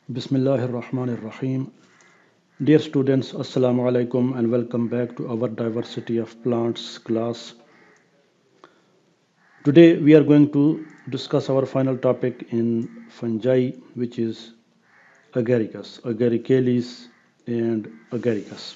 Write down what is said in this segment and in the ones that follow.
Bismillah ar-Rahman ar-Rahim. Dear students, Assalamu alaikum and welcome back to our Diversity of Plants class. Today we are going to discuss our final topic in fungi, which is Agaricus, Agaricales and Agaricus.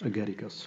Agaricus.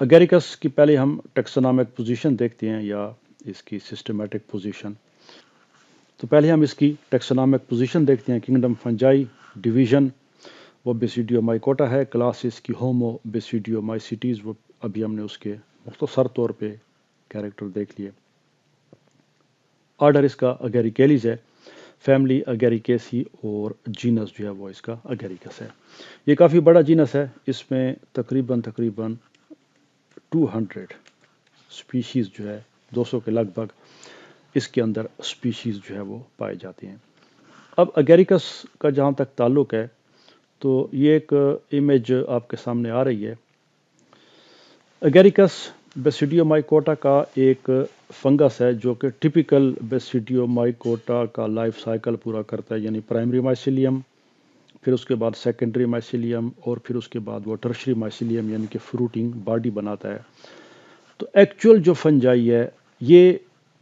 اگیریکس کی پہلے ہم ٹیکسونامک position دیکھتے ہیں یا اس کی systematic position. تو پہلے ہم اس کی ٹیکسونامک پوزیشن دیکھتے ہیں. کنگڈم فنجائی ڈویژن وہ بیسیڈیو مائکوٹا ہے. کلاس اس کی ہومو بیسیڈیو مائسیٹیز، وہ ابھی ہم نے اس کے مختصر طور پہ کیریکٹر دیکھ لیے. آرڈر اس کا اگیریکیلیز ہے، فیملی اگیریکیسی، اور جینس جو ہے وہ اس کا اگیریکس ہے. یہ کافی بڑا جینس ہے، اس میں تقریباً 200 سپیشیز جو ہے 200 کے لگ بھگ اس کے اندر سپیشیز جو ہے وہ پائے جاتے ہیں. اب اگیریکس کا جہاں تک تعلق ہے تو یہ ایک امیج آپ کے سامنے آ رہی ہے. اگیریکس بیسیڈیو مائکوٹا کا ایک فنگس ہے جو کہ ٹپیکل بیسیڈیو مائکوٹا کا لائف سائیکل پورا کرتا ہے، یعنی پرائمری مائسیلیم، پھر اس کے بعد سیکنڈری مائسیلیم، اور پھر اس کے بعد وہ ٹرشری مائسیلیم یعنی کہ فروٹنگ باڈی بناتا ہے. تو ایکچوئل جو فنجائی ہے، یہ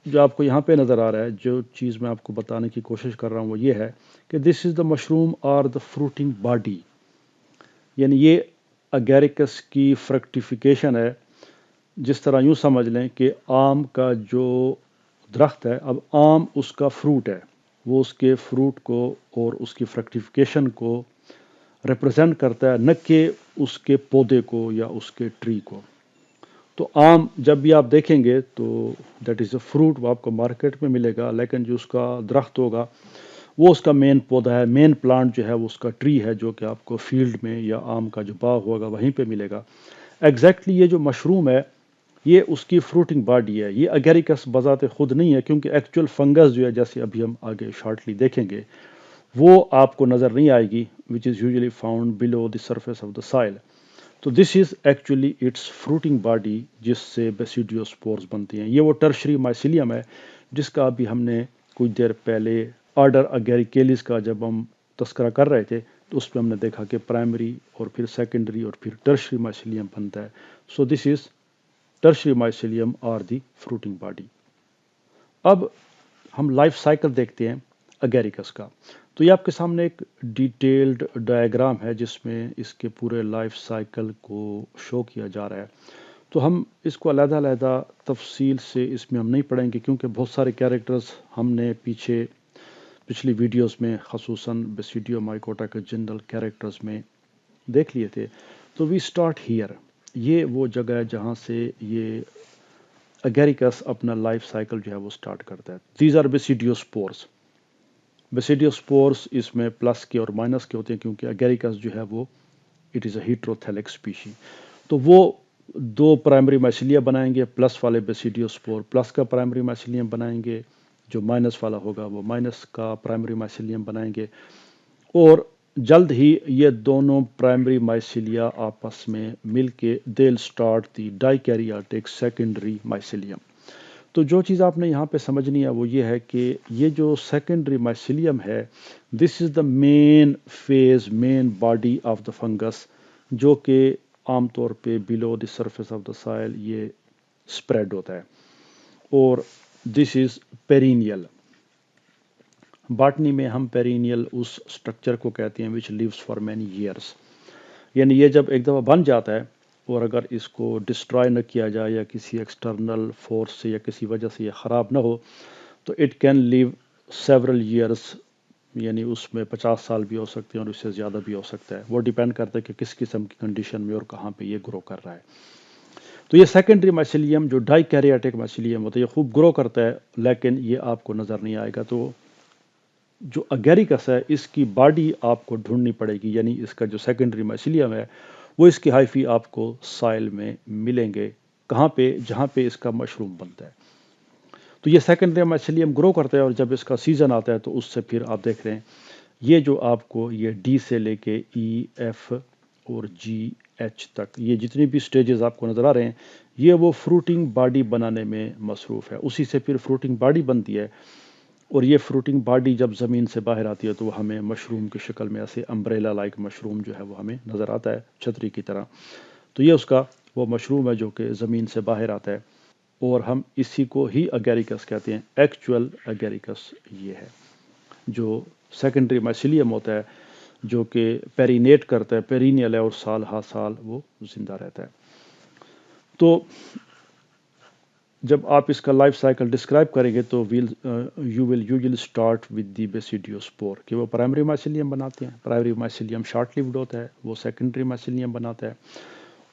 جو آپ کو یہاں پہ نظر آ رہا ہے، جو چیز میں آپ کو بتانے کی کوشش کر رہا ہوں وہ یہ ہے کہ دس از دا مشروم اور دا فروٹنگ باڈی، یعنی یہ اگیریکس کی فرکٹیفیکیشن ہے. جس طرح یوں سمجھ لیں کہ آم کا جو درخت ہے، اب آم اس کا فروٹ ہے، وہ اس کے فروٹ کو اور اس کی فرکٹیفیکیشن کو ریپرزینٹ کرتا ہے، نہ کہ اس کے پودے کو یا اس کے ٹری کو. تو آم جب بھی آپ دیکھیں گے تو دیٹ از اے فروٹ، وہ آپ کو مارکیٹ میں ملے گا، لیکن جو اس کا درخت ہوگا وہ اس کا مین پودا ہے، مین پلانٹ جو ہے وہ اس کا ٹری ہے، جو کہ آپ کو فیلڈ میں یا آم کا جو باغ ہوگا وہیں پہ ملے گا. ایگزیکٹلی یہ جو مشروم ہے یہ اس کی فروٹنگ باڈی ہے. یہ اگیریکس بذات خود نہیں ہے، کیونکہ ایکچوئل فنگس جو ہے، جیسے ابھی ہم آگے شارٹلی دیکھیں گے، وہ آپ کو نظر نہیں آئے گی، which is usually found below the surface of the soil. تو دس از ایکچولی اٹس فروٹنگ باڈی جس سے بیسیڈیوسپورز بنتی ہیں. یہ وہ ٹرشری مائسیلیم ہے جس کا ابھی ہم نے کچھ دیر پہلے آرڈر اگیریکیلیز کا جب ہم تذکرہ کر رہے تھے تو اس پہ ہم نے دیکھا کہ پرائمری اور پھر سیکنڈری اور پھر ٹرشری مائسیلیم بنتا ہے. سو دس از ٹرشری مائسیلیم اور دی فروٹنگ باڈی. اب ہم لائف سائیکل دیکھتے ہیں اگیریکس کا. تو یہ آپ کے سامنے ایک ڈیٹیلڈ ڈائیگرام ہے جس میں اس کے پورے لائف سائیکل کو شو کیا جا رہا ہے. تو ہم اس کو علیحدہ علیحدہ تفصیل سے اس میں ہم نہیں پڑھیں گے، کیونکہ بہت سارے کیریکٹرز ہم نے پچھلی ویڈیوز میں خصوصاً بیسیڈیو مائکوٹا کے جنرل کیریکٹرز میں دیکھ لیے تھے. تو وی اسٹارٹ ہیئر، یہ وہ جگہ ہے جہاں سے یہ اگیریکس اپنا لائف سائیکل جو ہے وہ اسٹارٹ کرتا ہے. These are بیسیڈیوسپورز. بیسیڈیوسپورز اس میں پلس کے اور مائنس کے ہوتے ہیں، کیونکہ اگیریکس جو ہے وہ اٹ از اے ہیٹروتھیلک اسپیشی. تو وہ دو پرائمری مائسیلیا بنائیں گے، پلس والے بیسیڈیوسپور پلس کا پرائمری مائسیلیم بنائیں گے، جو مائنس والا ہوگا وہ مائنس کا پرائمری مائسیلیم بنائیں گے، اور جلد ہی یہ دونوں پرائمری مائسیلیا آپس میں مل کے دیل اسٹارٹ دی ڈائی کیریاٹک سیکنڈری مائسیلیم. تو جو چیز آپ نے یہاں پہ سمجھنی ہے وہ یہ ہے کہ یہ جو سیکنڈری مائسیلیم ہے، this is the main phase, main body of the fungus, جو کہ عام طور پہ بلو دی سرفیس آف دا سائل یہ اسپریڈ ہوتا ہے، اور دس از پیرینیل. باٹنی میں ہم پیرینیل اس سٹرکچر کو کہتے ہیں which lives for many years. یعنی یہ جب ایک دفعہ بن جاتا ہے اور اگر اس کو ڈسٹرائے نہ کیا جائے یا کسی ایکسٹرنل فورس سے یا کسی وجہ سے یہ خراب نہ ہو تو it can live several years, یعنی اس میں 50 سال بھی ہو سکتے ہیں اور اس سے زیادہ بھی ہو سکتا ہے. وہ ڈیپینڈ کرتا ہے کہ کس قسم کی کنڈیشن میں اور کہاں پہ یہ گرو کر رہا ہے. تو یہ سیکنڈری مائسیلیم جو ڈائی کیریاٹک مائسیلیم ہوتا ہے یہ خوب گرو کرتا ہے، لیکن یہ آپ کو نظر نہیں آئے گا. تو جو اگیریکس ہے اس کی باڈی آپ کو ڈھونڈنی پڑے گی، یعنی اس کا جو سیکنڈری مائسیلیم ہے وہ اس کی ہائفی آپ کو سائل میں ملیں گے. کہاں پہ؟ جہاں پہ اس کا مشروم بنتا ہے. تو یہ سیکنڈری مائسیلیم گرو کرتا ہے، اور جب اس کا سیزن آتا ہے تو اس سے پھر آپ دیکھ رہے ہیں یہ جو آپ کو یہ ڈی سے لے کے ای ایف اور جی ایچ تک یہ جتنی بھی سٹیجز آپ کو نظر آ رہے ہیں یہ وہ فروٹنگ باڈی بنانے میں مصروف ہے. اسی سے پھر فروٹنگ باڈی بنتی ہے، اور یہ فروٹنگ باڈی جب زمین سے باہر آتی ہے تو وہ ہمیں مشروم کی شکل میں ایسے امبریلا لائک مشروم جو ہے وہ ہمیں نظر آتا ہے چھتری کی طرح. تو یہ اس کا وہ مشروم ہے جو کہ زمین سے باہر آتا ہے، اور ہم اسی کو ہی اگیریکس کہتے ہیں. ایکچوئل اگیریکس یہ ہے جو سیکنڈری مائسیلیم ہوتا ہے، جو کہ پیرینیٹ کرتا ہے، پیرینیل ہے، اور سال ہا سال وہ زندہ رہتا ہے. تو جب آپ اس کا لائف سائیکل ڈسکرائب کریں گے تو you will usually start with the basidiospore کہ وہ پرائمری مائسیلیم بناتے ہیں. پرائمری مائسیلیم شارٹ لیوڈ ہوتا ہے، وہ سیکنڈری مائسیلیم بناتا ہے.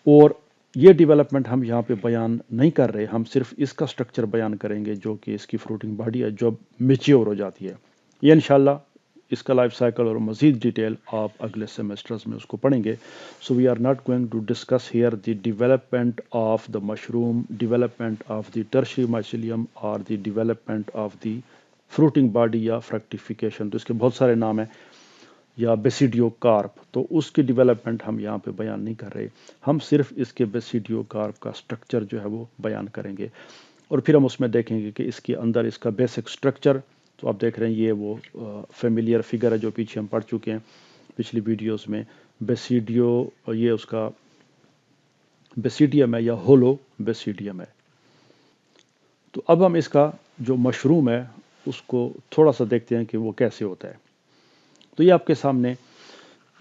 اور یہ ڈیولپمنٹ ہم یہاں پہ بیان نہیں کر رہے، ہم صرف اس کا سٹرکچر بیان کریں گے جو کہ اس کی فروٹنگ باڈی ہے جو میچیور ہو جاتی ہے. یہ انشاءاللہ اس کا لائف سائیکل اور مزید ڈیٹیل آپ اگلے سیمسٹرز میں اس کو پڑھیں گے. So we are not going to discuss here the development of the mushroom, development of the tertiary mycelium اور the development of the fruiting body یا فریکٹیفیکیشن. تو اس کے بہت سارے نام ہیں، یا بیسیڈیو کارپ، تو اس کی ڈیولپمنٹ ہم یہاں پہ بیان نہیں کر رہے، ہم صرف اس کے بیسیڈیو کارپ کا سٹرکچر جو ہے وہ بیان کریں گے. اور پھر ہم اس میں دیکھیں گے کہ اس کے اندر اس کا بیسک سٹرکچر. تو آپ دیکھ رہے ہیں یہ وہ فیملیئر فگر ہے جو پیچھے ہم پڑھ چکے ہیں پچھلی ویڈیوز میں. بیسیڈیو یہ اس کا بیسیڈیم ہے یا ہولو بیسیڈیم ہے. تو اب ہم اس کا جو مشروم ہے اس کو تھوڑا سا دیکھتے ہیں کہ وہ کیسے ہوتا ہے. تو یہ آپ کے سامنے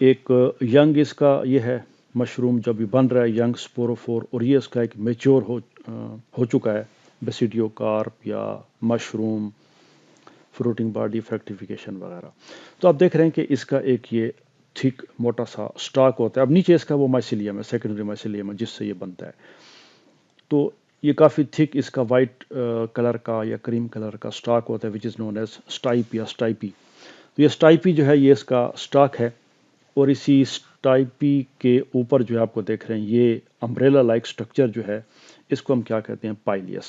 ایک ینگ اس کا یہ ہے مشروم جب بھی بن رہا ہے، ینگ سپوروفور، اور یہ اس کا ایک میچور ہو چکا ہے بیسیڈیو کارپ یا مشروم، فروٹنگ باڈی، فریکٹیفیکیشن وغیرہ. تو آپ دیکھ رہے ہیں کہ اس کا ایک یہ تھک موٹا سا سٹاک ہوتا ہے. اب نیچے اس کا وہ مائسیلیم ہے، سیکنڈری مائسیلیم ہے جس سے یہ بنتا ہے. تو یہ کافی تھک اس کا وائٹ کلر کا یا کریم کلر کا سٹاک ہوتا ہے وچ از نون ایز سٹائپ یا سٹائپی. تو یہ سٹائپی جو ہے یہ اس کا سٹاک ہے، اور اسی سٹائپی کے اوپر جو آپ کو دیکھ رہے ہیں یہ امبریلا لائک سٹرکچر جو ہے اس کو ہم کیا کہتے ہیں؟ پائلیس.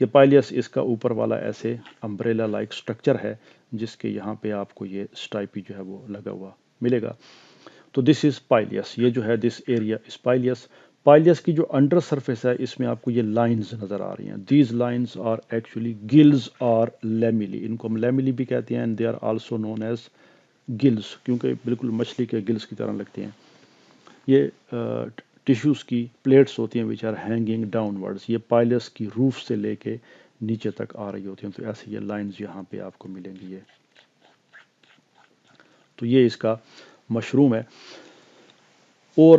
یہ پائلیس اس کا اوپر والا ایسے امبریلا لائک سٹرکچر ہے جس کے یہاں پہ آپ کو یہ سٹائپی جو ہے وہ لگا ہوا ملے گا. تو دس از پائلیس، یہ جو ہے دس ایریا از پائلیس. پائلیس کی جو انڈر سرفیس ہے اس میں آپ کو یہ لائنز نظر آ رہی ہیں. These lines are actually gills or lamellae. ان کو ہم لیمیلی بھی کہتے ہیں and they are also known as gills, کیونکہ بالکل مچھلی کے گلز کی طرح لگتے ہیں. یہ ٹیشوز کی پلیٹس ہوتی ہیں which are hanging downwards. یہ پائلس کی روف سے لے کے نیچے تک آ رہی ہوتی ہیں. تو ایسے یہ لائنز یہاں پہ آپ کو ملیں گی. تو یہ اس کا مشروم ہے. اور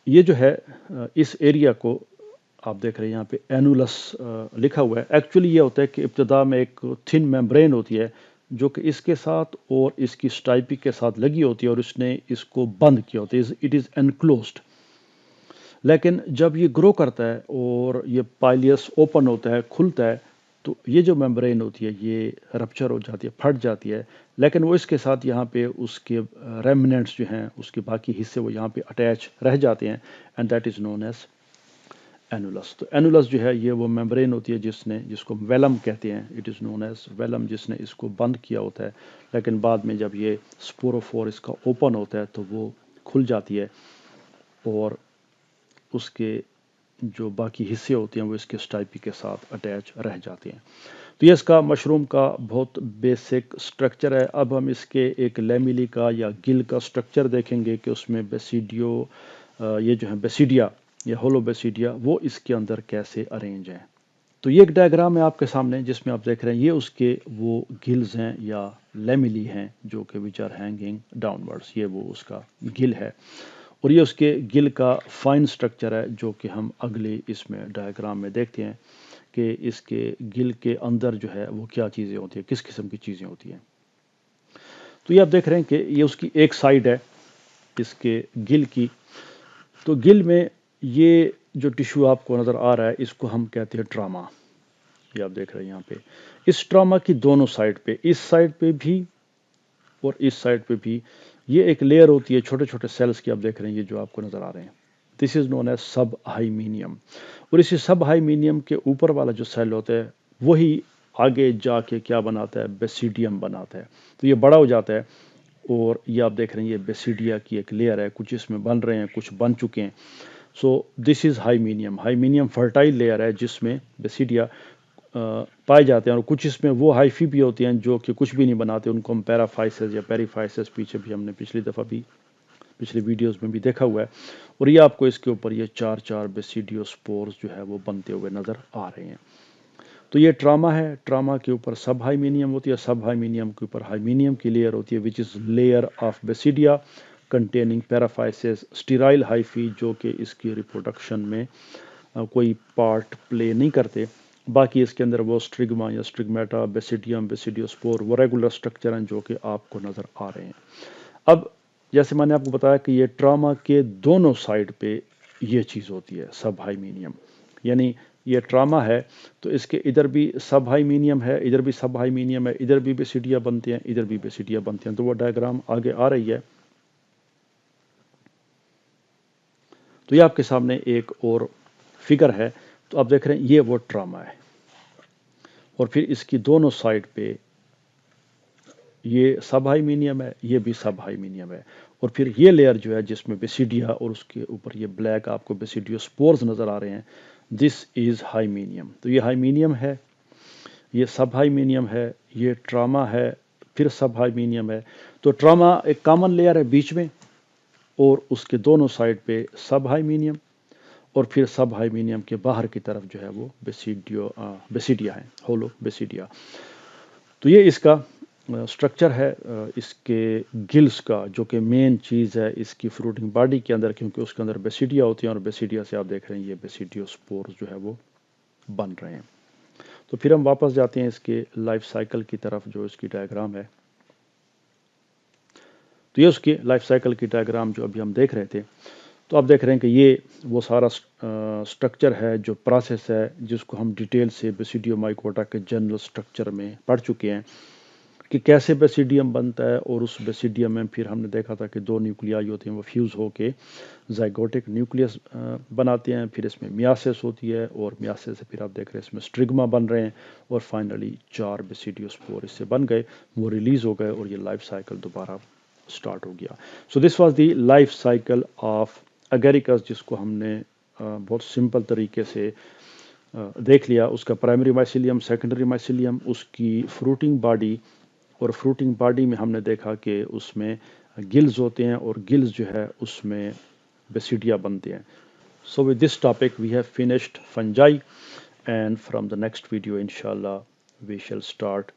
یہ جو ہے اس ایریا کو آپ دیکھ رہے ہیں یہاں پہ اینولس لکھا ہوا ہے. ایکچولی یہ ہوتا ہے کہ ابتدا میں ایک تھن میمبرین ہوتی ہے جو کہ اس کے ساتھ اور اس کی سٹائپی کے ساتھ لگی ہوتی ہے اور اس نے اس کو بند کیا ہوتا ہے. It is enclosed. لیکن جب یہ گرو کرتا ہے اور یہ پائلیس اوپن ہوتا ہے، کھلتا ہے، تو یہ جو میمبرین ہوتی ہے یہ رپچر ہو جاتی ہے، پھٹ جاتی ہے. لیکن وہ اس کے ساتھ یہاں پہ اس کے ریمننٹس جو ہیں اس کے باقی حصے وہ یہاں پہ اٹیچ رہ جاتے ہیں and that is known as annulus. تو اینولس جو ہے یہ وہ میمبرین ہوتی ہے جس کو ویلم کہتے ہیں. It is known as velum, جس نے اس کو بند کیا ہوتا ہے. لیکن بعد میں جب یہ سپوروفور اس کا اوپن ہوتا ہے تو وہ کھل جاتی ہے اور اس کے جو باقی حصے ہوتے ہیں وہ اس کے سٹائپی کے ساتھ اٹیچ رہ جاتے ہیں. تو یہ اس کا مشروم کا بہت بیسک سٹرکچر ہے. اب ہم اس کے ایک لیمیلی کا یا گل کا سٹرکچر دیکھیں گے کہ اس میں بیسیڈیو یہ جو ہے بیسیڈیا یا ہولو بیسیڈیا وہ اس کے اندر کیسے ارینج ہیں. تو یہ ایک ڈائیگرام ہے آپ کے سامنے جس میں آپ دیکھ رہے ہیں یہ اس کے وہ گلز ہیں یا لیمیلی ہیں جو کہ which are hanging downwards. یہ وہ اس کا گل ہے اور یہ اس کے گل کا فائن سٹرکچر ہے جو کہ ہم اگلے اس میں ڈائیگرام میں دیکھتے ہیں کہ اس کے گل کے اندر جو ہے وہ کیا چیزیں ہوتی ہیں، کس قسم کی چیزیں ہوتی ہیں. تو یہ آپ دیکھ رہے ہیں کہ یہ اس کی ایک سائیڈ ہے اس کے گل کی. تو گل میں یہ جو ٹیشو آپ کو نظر آ رہا ہے اس کو ہم کہتے ہیں ٹراما. یہ آپ دیکھ رہے ہیں یہاں پہ اس ٹراما کی دونوں سائیڈ پہ، اس سائیڈ پہ بھی اور اس سائیڈ پہ بھی یہ ایک لیئر ہوتی ہے چھوٹے چھوٹے سیلز کی. آپ دیکھ رہے ہیں یہ جو آپ کو نظر آ رہے ہیں دس از نون ایز سب ہائیمینیم. اور اسی سب ہائیمینیم کے اوپر والا جو سیل ہوتا ہے وہی آگے جا کے کیا بناتا ہے؟ بیسیڈیم بناتا ہے. تو یہ بڑا ہو جاتا ہے اور یہ آپ دیکھ رہے ہیں یہ بیسیڈیا کی ایک لیئر ہے. کچھ اس میں بن رہے ہیں، کچھ بن چکے ہیں. سو دس از ہائیمینیم. ہائیمینیم فرٹائل لیئر ہے جس میں بیسیڈیا پائے جاتے ہیں اور کچھ اس میں وہ ہائیفی بھی ہوتے ہیں جو کہ کچھ بھی نہیں بناتے. ان کو ہم پیرافائسس یا پیریفائسس پیچھے بھی ہم نے پچھلی دفعہ بھی پچھلی ویڈیوز میں بھی دیکھا ہوا ہے. اور یہ آپ کو اس کے اوپر یہ چار بیسیڈیو سپورز جو ہے وہ بنتے ہوئے نظر آ رہے ہیں. تو یہ ٹراما ہے. ٹراما کے اوپر سب ہائیمینیم ہوتی ہے، سب ہائیمینیم کے اوپر ہائیمینیم کی لیئر ہوتی ہے وچ از لیئر آف بیسیڈیا کنٹیننگ پیرافائسس اسٹیرائل ہائیفی جو کہ اس کی ریپروڈکشن میں کوئی پارٹ پلے نہیں کرتے. باقی اس کے اندر وہ اسٹرگما یا اسٹرگمیٹا، بیسیڈیم، بیسیڈیوسپور، وہ ریگولر اسٹرکچر ہیں جو کہ آپ کو نظر آ رہے ہیں. اب جیسے میں نے آپ کو بتایا کہ یہ ٹراما کے دونوں سائڈ پہ یہ چیز ہوتی ہے سب ہائیمینیم، یعنی یہ ٹراما ہے تو اس کے ادھر بھی سب ہائیمینیم ہے، ادھر بھی سب ہائیمینیم ہے، ادھر بھی بیسیڈیا بنتے ہیں، ادھر بھی بیسیڈیا بنتے ہیں. تو وہ ڈائیگرام آگے آ رہی ہے. تو یہ آپ کے سامنے ایک اور فگر ہے. تو آپ دیکھ رہے ہیں یہ وہ ٹراما ہے، اور پھر اس کی دونوں سائڈ پہ یہ سب ہائیمینیم ہے، یہ بھی سب ہائیمینیم ہے. اور پھر یہ لیئر جو ہے جس میں بیسیڈیا اور اس کے اوپر یہ بلیک آپ کو بیسیڈیوسپورز نظر آ رہے ہیں، دس از ہائیمینیم. تو یہ ہائیمینیم ہے، یہ سب ہائیمینیم ہے، یہ ٹراما ہے، پھر سب ہائیمینیم ہے. تو ٹراما ایک کامن لیئر ہے بیچ میں، اور اس کے دونوں سائڈ پہ سب ہائیمینیم، اور پھر سب ہائیمینیم کے باہر کی طرف جو ہے وہ بیسیڈیا ہے، ہولو بیسیڈیا. تو یہ اس کا سٹرکچر ہے اس کے گلز کا، جو کہ مین چیز ہے اس کی فروٹنگ باڈی کے اندر، کیونکہ اس کے اندر بیسیڈیا ہوتی ہیں، اور بیسیڈیا سے آپ دیکھ رہے ہیں یہ بیسیڈیوسپورز جو ہے وہ بن رہے ہیں. تو پھر ہم واپس جاتے ہیں اس کے لائف سائیکل کی طرف، جو اس کی ڈائیگرام ہے. تو یہ اس کی لائف سائیکل کی ڈائیگرام جو ابھی ہم دیکھ رہے تھے. تو آپ دیکھ رہے ہیں کہ یہ وہ سارا سٹرکچر ہے، جو پروسیس ہے، جس کو ہم ڈیٹیل سے بیسیڈیو مائکوٹا کے جنرل سٹرکچر میں پڑھ چکے ہیں کہ کیسے بیسیڈیم بنتا ہے. اور اس بیسیڈیم میں پھر ہم نے دیکھا تھا کہ 2 نیوکلیائی ہوتے ہیں، وہ فیوز ہو کے زائگوٹک نیوکلیس بناتے ہیں. پھر اس میں میاسس ہوتی ہے، اور میاسس سے پھر آپ دیکھ رہے ہیں اس میں اسٹرگما بن رہے ہیں، اور فائنلی 4 بیسیڈیوسپور اس سے بن گئے، وہ ریلیز ہو گئے، اور یہ لائف سائیکل دوبارہ سٹارٹ ہو گیا. So this was the life cycle of agaricus, جس کو ہم نے بہت سمپل طریقے سے دیکھ لیا. اس کا پرائمری مائسیلیم، سیکنڈری مائسیلیم، اس کی فروٹنگ باڈی، اور فروٹنگ باڈی میں ہم نے دیکھا کہ اس میں گلز ہوتے ہیں، اور گلز جو ہے اس میں بیسیڈیا بنتے ہیں. So with this topic we have finished fungi, and from the next video انشاءاللہ وی شیل اسٹارٹ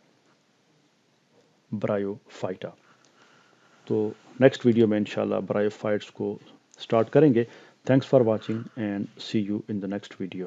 برایو فائٹا. تو نیکسٹ ویڈیو میں انشاءاللہ برایو فائٹس کو سٹارٹ کریں گے. Thanks for watching and see you in the next video.